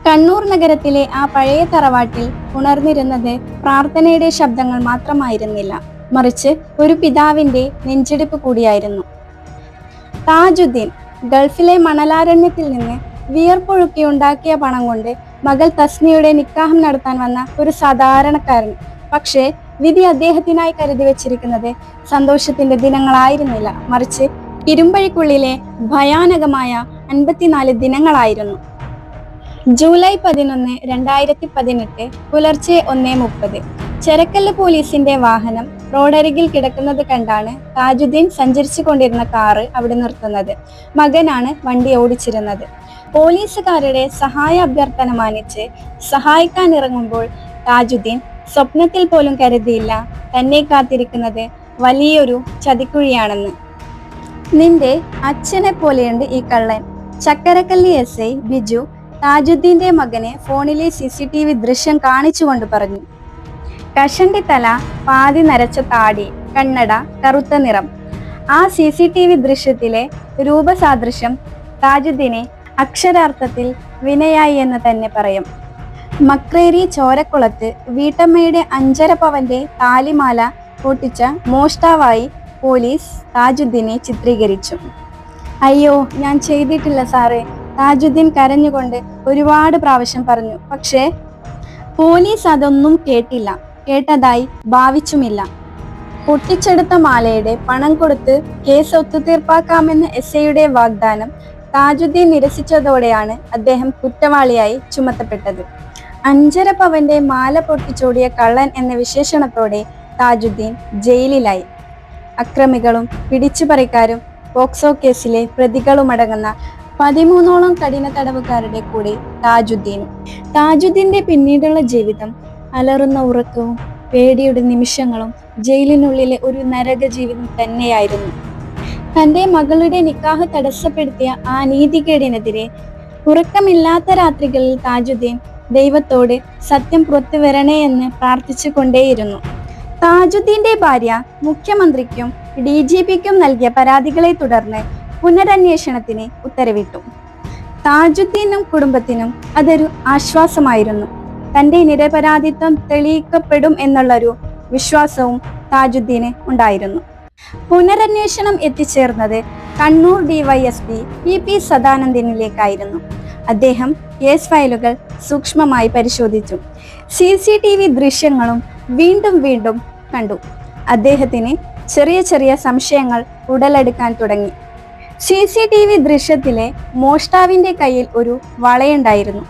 കണ്ണൂർ നഗരത്തിലെ ആ പഴയ തറവാട്ടിൽ ഉണർന്നിരുന്നത് പ്രാർത്ഥനയുടെ ശബ്ദങ്ങൾ മാത്രമായിരുന്നില്ല, മറിച്ച് ഒരു പിതാവിന്റെ നെഞ്ചിടിപ്പ് കൂടിയായിരുന്നു. താജുദ്ദീൻ ഗൾഫിലെ മണലാരണ്യത്തിൽ നിന്ന് വിയർപ്പൊഴുക്കി ഉണ്ടാക്കിയ പണം കൊണ്ട് മകൾ തസ്നിയുടെ നിക്കാഹം നടത്താൻ വന്ന ഒരു സാധാരണക്കാരൻ. പക്ഷേ വിധി അദ്ദേഹത്തിനായി കരുതി വെച്ചിരിക്കുന്നത് സന്തോഷത്തിന്റെ ദിനങ്ങളായിരുന്നില്ല, മറിച്ച് ഇരുമ്പഴിക്കുള്ളിലെ ഭയാനകമായ 54 ദിനങ്ങളായിരുന്നു. ജൂലൈ 11, 2018 പുലർച്ചെ 1:30 ചെരക്കല്ല് പോലീസിന്റെ വാഹനം റോഡരികിൽ കിടക്കുന്നത് കണ്ടാണ് താജുദ്ദീൻ സഞ്ചരിച്ചു കൊണ്ടിരുന്ന കാറ് അവിടെ നിർത്തുന്നത്. മകനാണ് വണ്ടി ഓടിച്ചിരുന്നത്. പോലീസുകാരുടെ സഹായ അഭ്യർത്ഥന മാനിച്ച് സഹായിക്കാൻ ഇറങ്ങുമ്പോൾ താജുദ്ദീൻ സ്വപ്നത്തിൽ പോലും കരുതിയില്ല തന്നെ കാത്തിരിക്കുന്നത് വലിയൊരു ചതിക്കുഴിയാണെന്ന്. നിന്റെ അച്ഛനെ പോലെയുണ്ട് ഈ കള്ളൻ. ചക്കരക്കല്ലി SI ബിജു താജുദ്ദീന്റെ മകനെ ഫോണിലെ CCTV ദൃശ്യം കാണിച്ചുകൊണ്ട് പറഞ്ഞു. കഷണ്ടി തല, പാതി നരച്ച താടി, കണ്ണട, കറുത്ത നിറം. ആ CCTV ദൃശ്യത്തിലെ രൂപസാദൃശ്യം താജുദ്ദീനെ അക്ഷരാർത്ഥത്തിൽ വിനയായി എന്ന് തന്നെ പറയാം. മക്രേരി ചോരക്കുളത്ത് വീട്ടമ്മയുടെ 5.5 പവന്റെ താലിമാല പൊട്ടിച്ച മോഷ്ടാവായി പോലീസ് താജുദ്ദീനെ ചിത്രീകരിച്ചു. അയ്യോ, ഞാൻ ചെയ്തിട്ടില്ല സാറേ, താജുദ്ദീൻ കരഞ്ഞുകൊണ്ട് ഒരുപാട് പ്രാവശ്യം പറഞ്ഞു. പക്ഷേ പോലീസ് അതൊന്നും കേട്ടതായി ഭാവിച്ചുമില്ല. പൊട്ടിച്ചെടുത്ത മാലയുടെ പണം കൊടുത്ത് കേസ് ഒത്തുതീർപ്പാക്കാമെന്ന SIയുടെ വാഗ്ദാനം താജുദ്ദീൻ നിരസിച്ചതോടെയാണ് അദ്ദേഹം കുറ്റവാളിയായി ചുമത്തപ്പെട്ടത്. 5.5 പവന്റെ മാല പൊട്ടിച്ചോടിയ കള്ളൻ എന്ന വിശേഷണത്തോടെ താജുദ്ദീൻ ജയിലിലായി. അക്രമികളും പിടിച്ചുപറിക്കാരും പോക്സോ കേസിലെ പ്രതികളുമടങ്ങുന്ന 13ഓളം കഠിന തടവുകാരുടെ കൂടെ താജുദ്ദീന്റെ പിന്നീടുള്ള ജീവിതം അലറുന്ന ഉറക്കവും പേടിയുടെ നിമിഷങ്ങളും ജയിലിനുള്ളിലെ ഒരു നരക ജീവിതം തന്നെയായിരുന്നു. തന്റെ മകളുടെ നിക്കാഹ് തടസ്സപ്പെടുത്തിയ ആ നീതികേടിനെതിരെ ഉറക്കമില്ലാത്ത രാത്രികളിൽ താജുദ്ദീൻ ദൈവത്തോട് സത്യം പുറത്തു വരണേ എന്ന് പ്രാർത്ഥിച്ചു കൊണ്ടേയിരുന്നു. താജുദ്ദീന്റെ ഭാര്യ മുഖ്യമന്ത്രിക്കും DGPക്കും നൽകിയ പരാതികളെ തുടർന്ന് പുനരന്വേഷണത്തിന് ഉത്തരവിട്ടു. താജുദ്ദീനും കുടുംബത്തിനും അതൊരു ആശ്വാസമായിരുന്നു. തന്റെ നിരപരാധിത്വം തെളിയിക്കപ്പെടും എന്നുള്ളൊരു വിശ്വാസവും താജുദ്ദീന് ഉണ്ടായിരുന്നു. പുനരന്വേഷണം എത്തിച്ചേർന്നത് കണ്ണൂർ DYSP PP സദാനന്ദനിലേക്കായിരുന്നു. അദ്ദേഹം കേസ് ഫയലുകൾ സൂക്ഷ്മമായി പരിശോധിച്ചു. CCTV ദൃശ്യങ്ങളും വീണ്ടും കണ്ടു. അദ്ദേഹത്തിന് ചെറിയ സംശയങ്ങൾ ഉടലെടുക്കാൻ തുടങ്ങി. CCTV ദൃശ്യത്തിലെ മോഷ്ടാവിന്റെ കയ്യിൽ ഒരു വളയുണ്ടായിരുന്നു.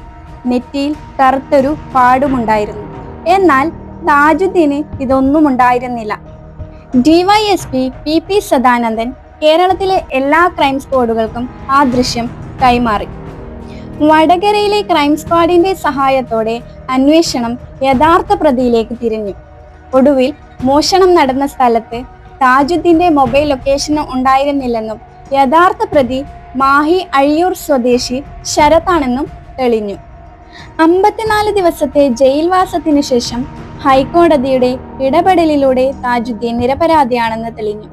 നെറ്റിയിൽ കറുത്തൊരു പാടുമുണ്ടായിരുന്നു. എന്നാൽ താജുദ്ദീന് ഇതൊന്നും ഉണ്ടായിരുന്നില്ല. DYSP PP സദാനന്ദൻ കേരളത്തിലെ എല്ലാ ക്രൈം സ്ക്വാഡുകൾക്കും ആ ദൃശ്യം കൈമാറി. വടകരയിലെ ക്രൈം സ്ക്വാഡിന്റെ സഹായത്തോടെ അന്വേഷണം യഥാർത്ഥ പ്രതിയിലേക്ക് തിരിഞ്ഞു. ഒടുവിൽ മോഷണം നടന്ന സ്ഥലത്ത് താജുദ്ദീന്റെ മൊബൈൽ ലൊക്കേഷൻ ഉണ്ടായിരുന്നില്ലെന്നും യഥാർത്ഥ പ്രതി മാഹി അഴിയൂർ സ്വദേശി ശരത്താണെന്നും തെളിഞ്ഞു. 54 ദിവസത്തെ ജയിൽവാസത്തിനു ശേഷം ഹൈക്കോടതിയുടെ ഇടപെടലിലൂടെ താജുദ്ദീൻ നിരപരാധിയാണെന്ന് തെളിഞ്ഞു.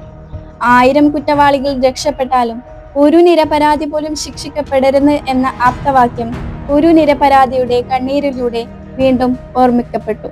1000 കുറ്റവാളികൾ രക്ഷപ്പെട്ടാലും ഒരു നിരപരാധി പോലും ശിക്ഷിക്കപ്പെടരുത് എന്ന ആപ്തവാക്യം ഒരു നിരപരാധിയുടെ കണ്ണീരിലൂടെ വീണ്ടും ഓർമ്മിക്കപ്പെട്ടു.